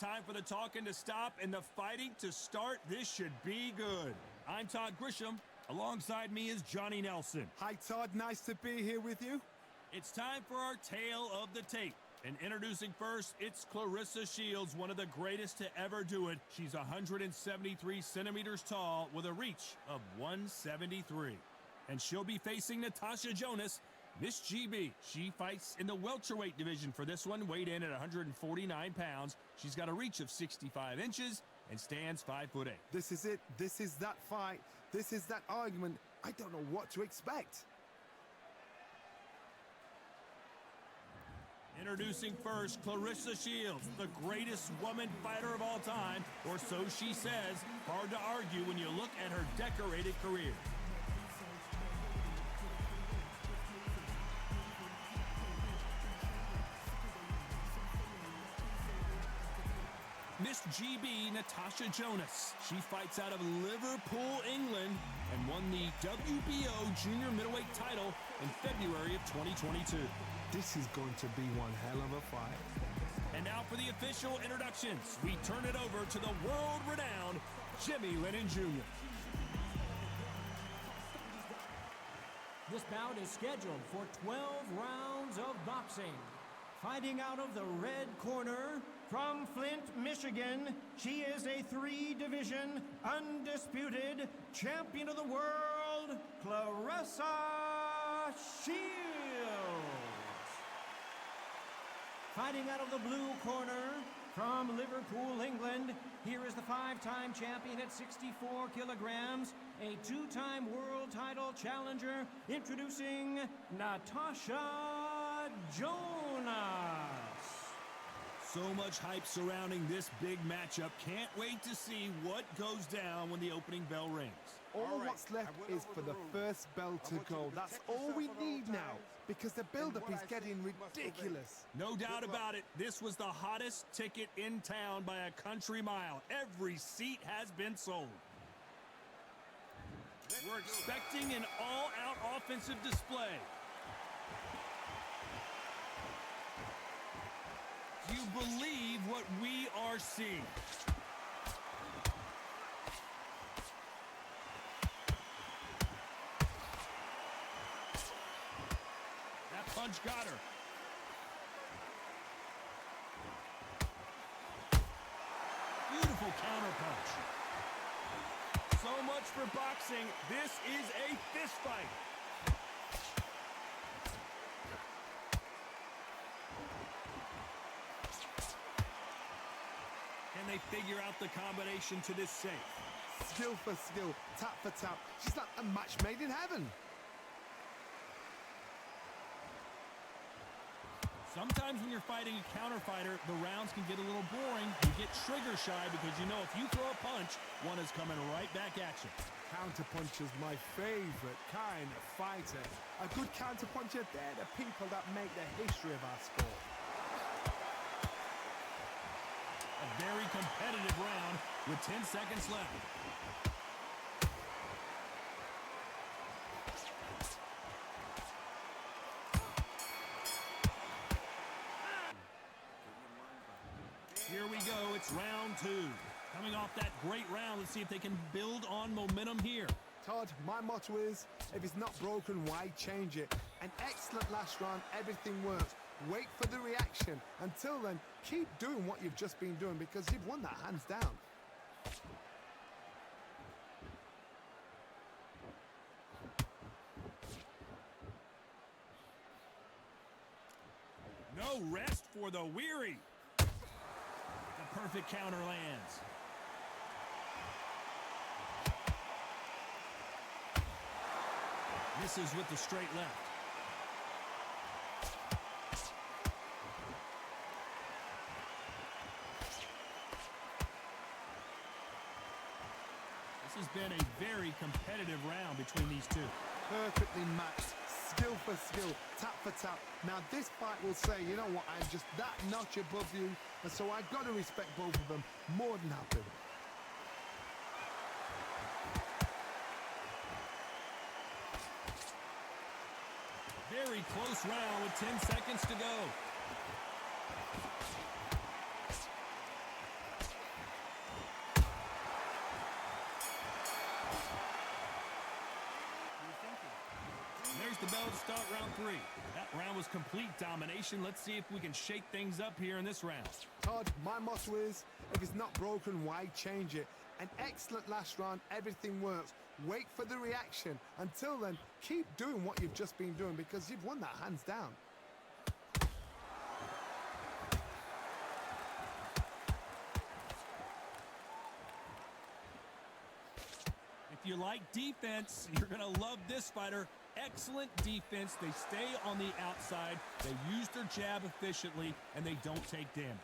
Time for the talking to stop and the fighting to start. This should be good. I'm Todd Grisham. Alongside me is Johnny Nelson. Hi, Todd. Nice to be here with you. It's time for our tale of the tape. And introducing first, it's Claressa Shields, one of the greatest to ever do it. She's 173 centimeters tall with a reach of 173. And she'll be facing Natasha Jonas, Miss GB. She fights in the welterweight division for this one, weighed in at 149 pounds. She's got a reach of 65 inches and stands 5'8". This is it. This is that fight. This is that argument. I don't know what to expect. Introducing first, Claressa Shields, the greatest woman fighter of all time, or so she says. Hard to argue when you look at her decorated career. Miss GB, Natasha Jonas. She fights out of Liverpool, England, and won the WBO junior middleweight title in February of 2022. This is going to be one hell of a fight. And now for the official introductions. We turn it over to the world-renowned Jimmy Lennon Jr. This bout is scheduled for 12 rounds of boxing. Fighting out of the red corner, from Flint, Michigan, she is a three-division, undisputed champion of the world, Claressa Shields. Fighting out of the blue corner, from Liverpool, England, here is the five-time champion at 64 kilograms, a two-time world title challenger, introducing Natasha Jonas. So much hype surrounding this big matchup. Can't wait to see what goes down when the opening bell rings. All what's left is for the first bell to go. That's all we need now, because the build-up is getting ridiculous. No doubt about it, this was the hottest ticket in town by a country mile. Every seat has been sold. We're expecting an all-out offensive display. Do you believe what we are seeing? That punch got her. Beautiful counter punch. So much for boxing. This is a fist fight. Can they figure out the combination to this safe? Skill for skill, tap for tap. She's like a match made in heaven. Sometimes when you're fighting a counter fighter, the rounds can get a little boring. You get trigger shy because you know if you throw a punch, one is coming right back at you. Counter puncher's my favorite kind of fighter. A good counter puncher, they're the people that make the history of our sport. A very competitive round with 10 seconds left. Here we go, it's round two. Coming off that great round, let's see if they can build on momentum here. Todd, my motto is, if it's not broken, why change it? An excellent last round, everything works. Wait for the reaction. Until then, keep doing what you've just been doing because you've won that hands down. No rest for the weary. The perfect counter lands. Misses with the straight left. This has been a very competitive round between these two. Perfectly matched, skill for skill, tap for tap. Now this fight will say, you know what, I'm just that notch above you, and so I've got to respect both of them more than happy. Very close round with 10 seconds to go. the bell to start round 3. That round was complete domination. Let's see if we can shake things up here in this round. Todd, my motto is, if it's not broken, why change it? An excellent last round, everything works. Wait for the reaction. Until then, keep doing what you've just been doing because you've won that hands down. If you like defense, you're going to love this fighter. Excellent defense. They stay on the outside. They use their jab efficiently, and they don't take damage.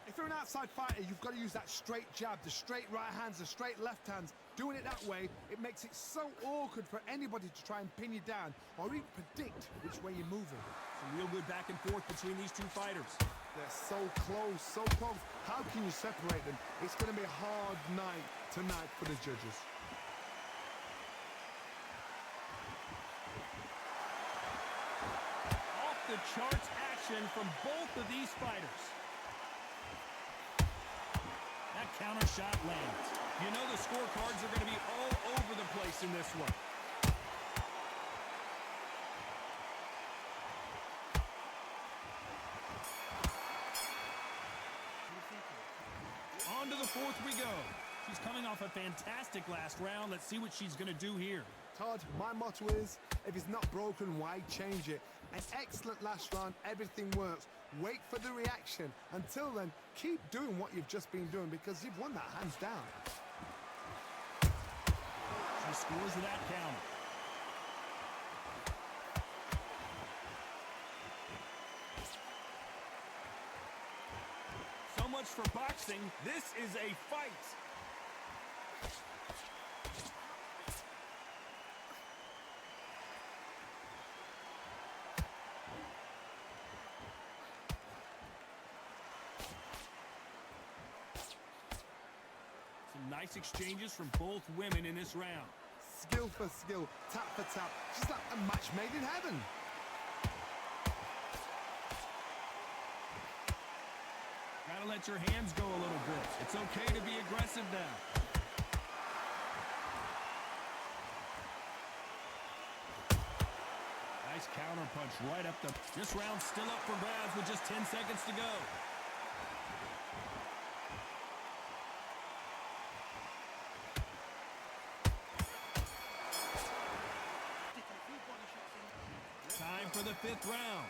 If you're an outside fighter, you've got to use that straight jab, the straight right hands, the straight left hands. Doing it that way, it makes it so awkward for anybody to try and pin you down or even predict which way you're moving. Some real good back and forth between these two fighters. They're so close, so close. How can you separate them? It's going to be a hard night tonight for the judges. Off the charts action from both of these fighters. That counter shot lands. You know the scorecards are going to be all over the place in this one. On to the 4th we go. She's coming off a fantastic last round. Let's see what she's going to do here. Todd, my motto is, if it's not broken, why change it? An excellent last round, everything works. Wait for the reaction. Until then, keep doing what you've just been doing because you've won that hands down. She scores that counter. So much for boxing. This is a fight. Nice exchanges from both women in this round. Skill for skill, tap for tap. She's like a match made in heaven. Gotta let your hands go a little bit. It's okay to be aggressive now. Nice counter punch right up the... This round's still up for grabs with just 10 seconds to go. Time for the 5th round.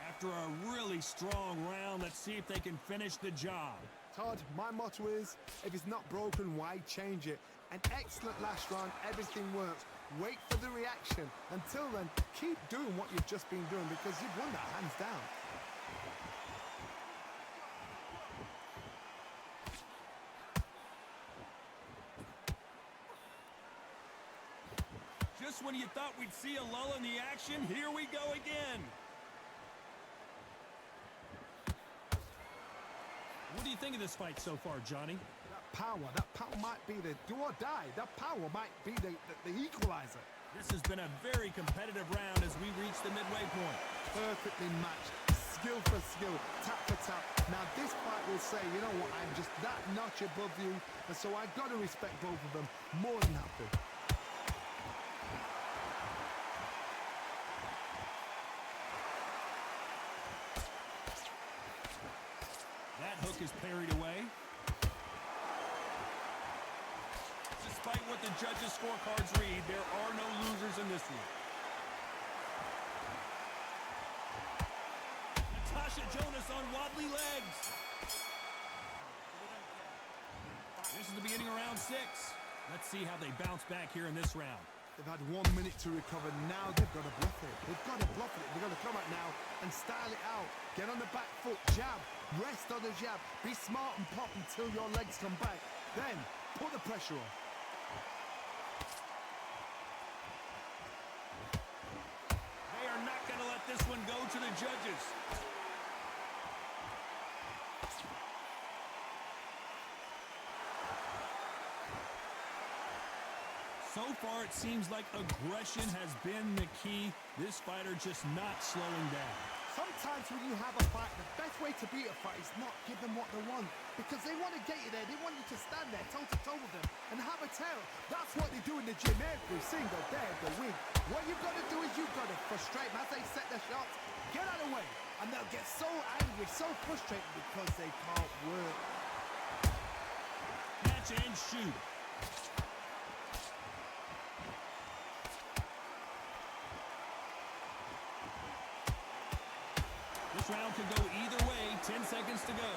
After a really strong round, let's see if they can finish the job. Todd, my motto is, if it's not broken, why change it? An excellent last round, everything works. Wait for the reaction. Until then, keep doing what you've just been doing because you've won that hands down. Just when you thought we'd see a lull in the action, here we go again. What do you think of this fight so far, Johnny? That power might be the do or die. That power might be the equalizer. This has been a very competitive round as we reach the midway point. Perfectly matched. Skill for skill, tap for tap. Now this fight will say, you know what, I'm just that notch above you, and so I've got to respect both of them more than happy. That hook is parried away. Despite what the judges' scorecards read, there are no losers in this one. Natasha Jonas on wobbly legs. This is the beginning of round 6. Let's see how they bounce back here in this round. They've had 1 minute to recover. Now they've got to bluff it. They've got to bluff it. They've got to come out now and style it out. Get on the back foot, jab, rest on the jab. Be smart and pop until your legs come back. Then put the pressure on. They are not going to let this one go to the judges. So far, it seems like aggression has been the key. This fighter just not slowing down. Sometimes when you have a fight, the best way to beat a fight is not give them what they want. Because they want to get you there. They want you to stand there toe-to-toe with them and have a tail. That's what they do in the gym every single day of the week. What you've got to do is you've got to frustrate them as they set their shots. Get out of the way. And they'll get so angry, so frustrated because they can't work. Catch and shoot. This round could go either way. 10 seconds to go.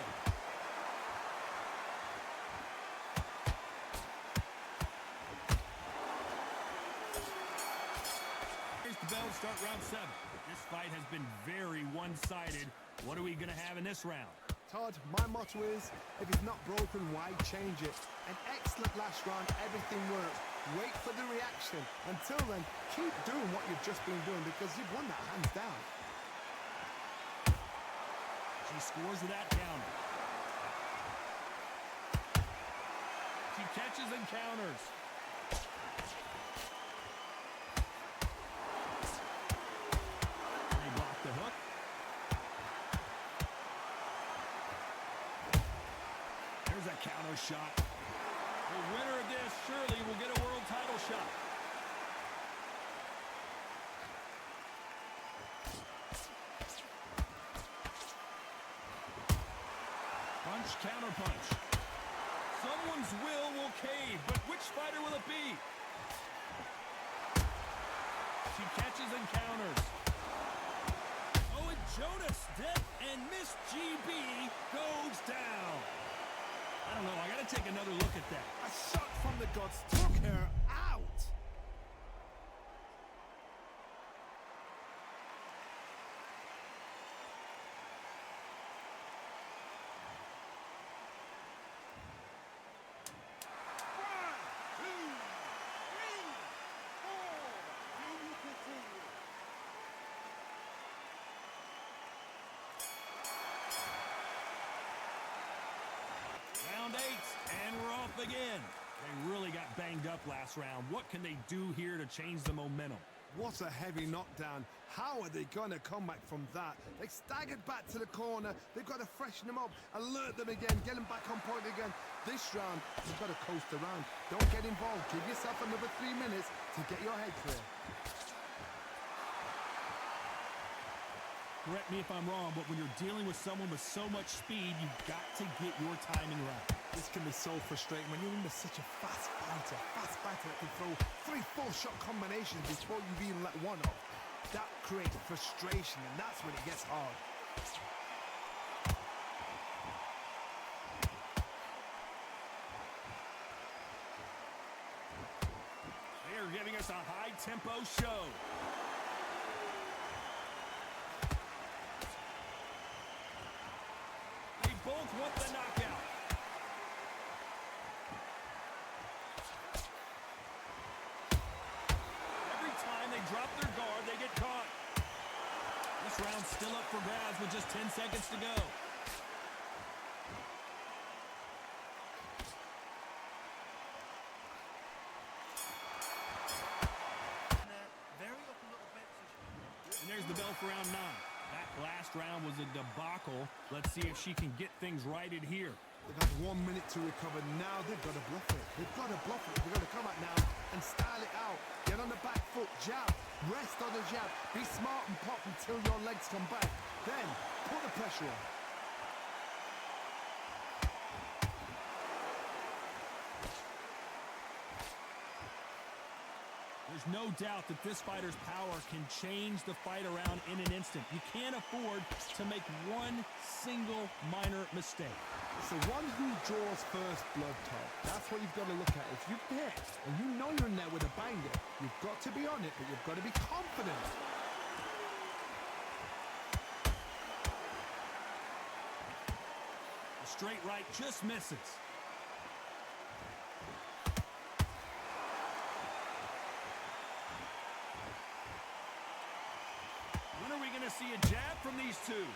Here's the bell to start round 7. This fight has been very one-sided. What are we going to have in this round? Todd, my motto is, if it's not broken, why change it? An excellent last round, everything works. Wait for the reaction. Until then, keep doing what you've just been doing because you've won that hands down. She scores with that counter. She catches and counters. They block the hook. There's a counter shot. The winner of this surely will get a world title shot. Punch, counter punch. Someone's will cave, but which fighter will it be? She catches and counters. Oh, and Jonas dead, and Miss GB goes down. I don't know, I gotta take another look at that. A shot from the gods took her out. Round 8, and we're off again. They really got banged up last round. What can they do here to change the momentum? What a heavy knockdown. How are they going to come back from that? They staggered back to the corner. They've got to freshen them up, alert them again, get them back on point again. This round, you've got to coast around. Don't get involved. Give yourself another 3 minutes to get your head clear. Correct me if I'm wrong, but when you're dealing with someone with so much speed, you've got to get your timing right. This can be so frustrating when you're in such a fast fighter that can throw 3-4 shot combinations before you've even let one off. That creates frustration, and that's when it gets hard. They are giving us a high-tempo show. They both want the knockout. Every time they drop their guard, they get caught. This round's still up for grabs with just 10 seconds to go. And there's the bell for round 9. That last round was a debacle. Let's see if she can get things righted here. They've had 1 minute to recover. Now they've got to bluff it. They've got to bluff it. They've got to come out now and style it out. Get on the back foot, jab. Rest on the jab. Be smart and pop until your legs come back. Then put the pressure on. There's no doubt that this fighter's power can change the fight around in an instant. You can't afford to make one single minor mistake. It's the one who draws first blood, Todd. That's what you've got to look at. If you hit and you know you're in there with a banger, you've got to be on it, but you've got to be confident. The straight right just misses. When are we going to see a jab from these two?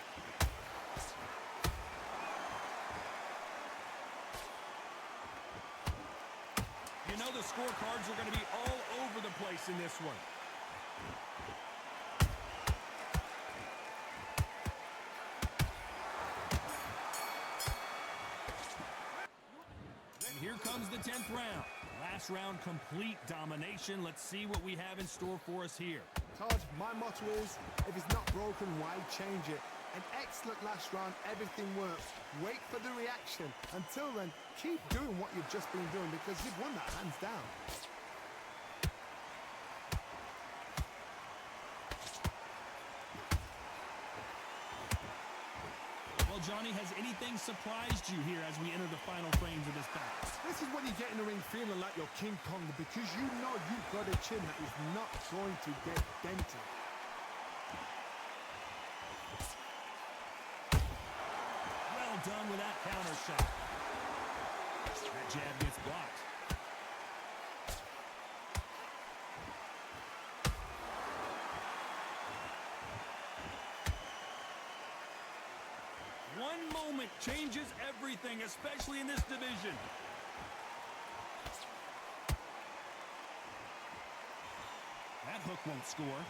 You know the scorecards are going to be all over the place in this one. here comes the 10th round. Last round, complete domination. Let's see what we have in store for us here. Todd, my motto is, if it's not broken, why change it? An excellent last round, everything works. Wait for the reaction. Until then, keep doing what you've just been doing because you've won that hands down. Well, Johnny, has anything surprised you here as we enter the final frames of this battle? This is when you get in the ring feeling like you're King Kong because you know you've got a chin that is not going to get dented. Well done with that counter shot. That jab gets blocked. One moment changes everything, especially in this division. That hook won't score.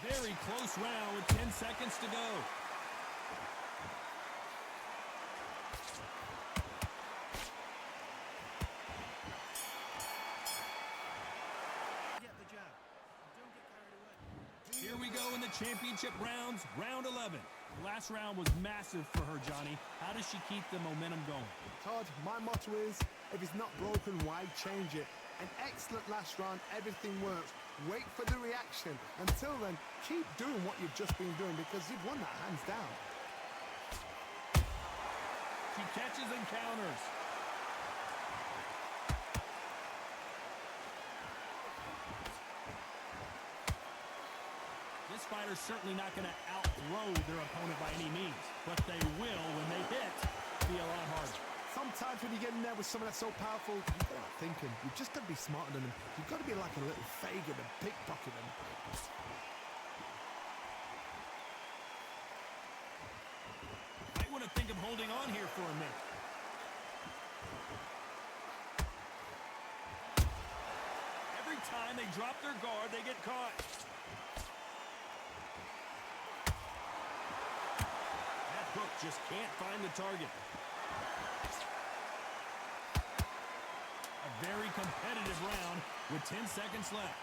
Very close round with 10 seconds to go. Get the jab. Don't get carried away. Here we go in the championship rounds, round 11. Last round was massive for her, Johnny. How does she keep the momentum going? Todd, my motto is, if it's not broken, why change it? An excellent last round, everything works. Wait for the reaction. Until then, keep doing what you've just been doing because you've won that hands down. She catches and counters. This fighter's certainly not going to outthrow their opponent by any means, but they will, when they hit, be a lot harder. Sometimes when you get in there with someone that's so powerful, you've got to thinking. You've just got to be smarter than them. You've got to be like a little Fagin and pickpocket them. Might want to think of holding on here for a minute. Every time they drop their guard, they get caught. That hook just can't find the target. A very competitive round with 10 seconds left.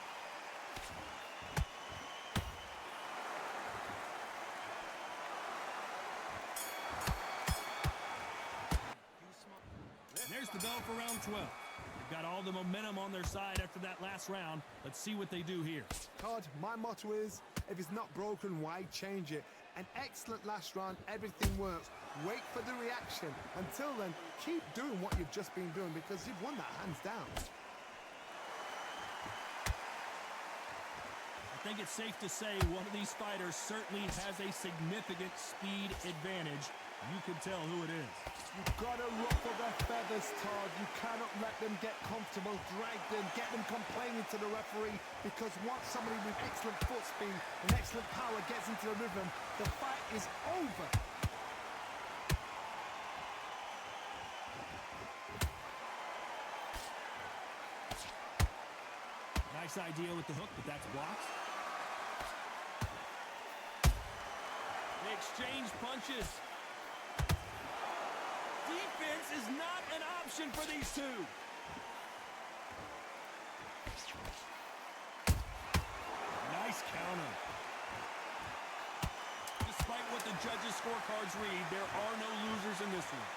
There's the bell for round 12. They've got all the momentum on their side after that last round. Let's see what they do here. Todd, my motto is, if it's not broken, why change it? An excellent last round, everything works. Wait for the reaction. Until then, keep doing what you've just been doing because you've won that hands down. I think it's safe to say one of these fighters certainly has a significant speed advantage. You can tell who it is. You've got to ruffle their feathers, Todd. You cannot let them get comfortable, drag them, get them complaining to the referee, because once somebody with excellent foot speed and excellent power gets into the rhythm, the fight is over. Nice idea with the hook, but that's blocked. They exchange punches. Defense is not an option for these two. Nice counter. Despite what the judges' scorecards read, there are no losers in this one.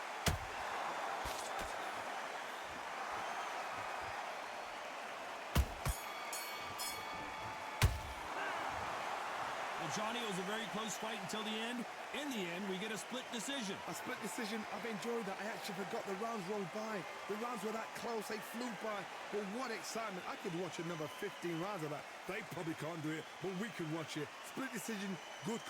Well, Johnny, it was a very close fight until the end. In the end, we get a split decision. A split decision, I've enjoyed that. I actually forgot the rounds rolled by. The rounds were that close, they flew by. But what excitement. I could watch another 15 rounds of that. They probably can't do it, but we can watch it. Split decision, good call.